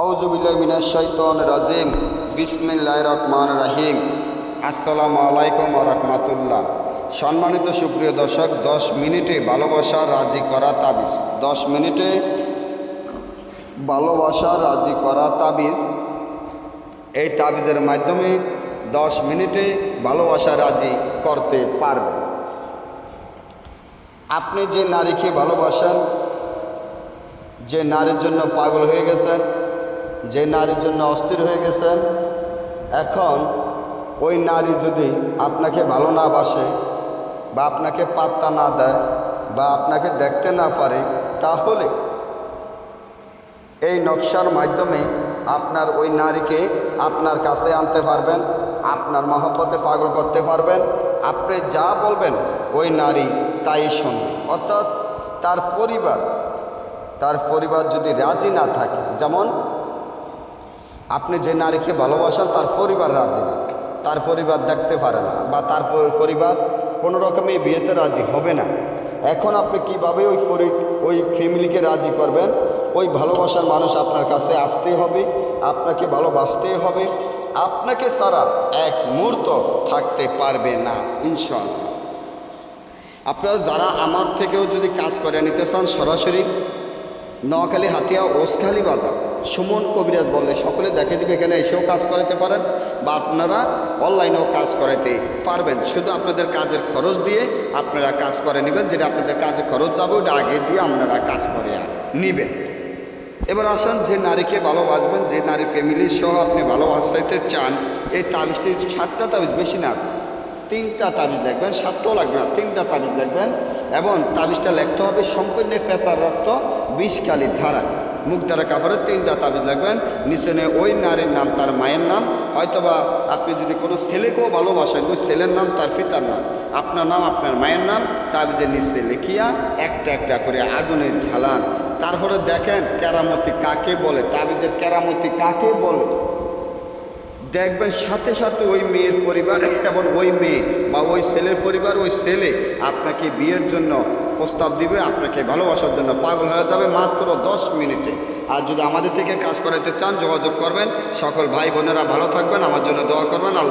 আউযুবিল্লাহি মিনাশ শাইতানির রাজিম। বিসমিল্লাহির রহমানির রহিম। আসসালামু আলাইকুম ওয়া রাহমাতুল্লাহ। সম্মানিত সুপ্রিয় দর্শক, 10 মিনিটে ভালোবাসা রাজি করা তাবিজ। 10 মিনিটে ভালোবাসা রাজি করা তাবিজ। এই তাবিজের মাধ্যমে 10 মিনিটে ভালোবাসা রাজি করতে পারবেন। আপনি যে নারীকে ভালোবাসেন, যে নারীর জন্য পাগল হয়ে গেছেন, যে নারীর জন্য অস্থির হয়ে গেছেন, এখন ওই নারী যদি আপনাকে ভালো না বাসে বা আপনাকে পাত্তা না দেয় বা আপনাকে দেখতে না পারে, তাহলে এই নকশার মাধ্যমে আপনার ওই নারীকে আপনার কাছে আনতে পারবেন, আপনার মহব্বতে পাগল করতে পারবেন। আপনি যা বলবেন ওই নারী তাই শুনবে। অর্থাৎ তার পরিবার যদি রাজি না থাকে, যেমন আপনি যে নারীকে ভালোবাসেন তার পরিবার রাজি না, তার পরিবার দেখতে পারে না বা তার পরিবার কোনো রকমই বিয়েতে রাজি হবে না, এখন আপনি কিভাবে ওই ফ্যামিলিকে রাজি করবেন? ওই ভালোবাসার মানুষ আপনার কাছে আসতেই হবে, আপনাকে ভালোবাসতেই হবে, আপনাকে ছাড়া এক মুহূর্ত থাকতে পারবে না ইনশাআল্লাহ। আপনারা যারা আমার থেকেও যদি কাজ করে নিতে চান, সরাসরি নোয়াখালী হাতিয়া ওসখালী বাজার সুমন কবিরাজ বললে সকলে দেখে দিবে, এখানে এসেও কাজ করাতে পারেন বা আপনারা অনলাইনেও কাজ করাতে পারবেন। শুধু আপনাদের কাজের খরচ দিয়ে আপনারা কাজ করে নেবেন, যেটা আপনাদের কাজের খরচ যাবে ওটা আগে দিয়ে আপনারা কাজ করে নেবেন। এবার আসেন, যে নারীকে ভালোবাসবেন, যে নারী ফ্যামিলি সহ আপনি ভালোবাসাইতে চান, এই তাবিজটি 7টা তাবিজ, বেশি না 3টা তাবিজ লিখবেন, 7টাও লাগবে না, 3টা তাবিজ লিখবেন এবং তাবিজটা লিখতে হবে সম্পূর্ণ ফেসার রক্ত 20 কালি ধারা, মুখ দ্বারা কাপড়ে 3টা তাবিজ লাগবেন। নিচে ওই নারীর নাম, তার মায়ের নাম, হয়তোবা আপনি যদি কোনো ছেলেকেও ভালোবাসেন, ওই ছেলের নাম, তার পিতার নাম, আপনার নাম, আপনার মায়ের নাম তাবিজের নিচে লিখিয়া একটা একটা করে আগুনে ঝালান। তারপরে দেখেন কেরামতি কাকে বলে, তাবিজের কেরামতি কাকে বলে। দেখবেন সাথে সাথে ওই মেয়ের পরিবার এবং ওই মেয়ে বা ওই ছেলের পরিবার, ওই ছেলে আপনাকে বিয়ের জন্য প্রস্তাব দিবে, আপনাকে ভালোবাসার জন্য পাগল হয়ে যাবে মাত্র 10 মিনিটে। আর যদি আমাদের থেকে কাজ করাতে চান যোগাযোগ করবেন। সকল ভাই বোনেরা ভালো থাকবেন, আমার জন্য দোয়া করবেন। আল্লাহ।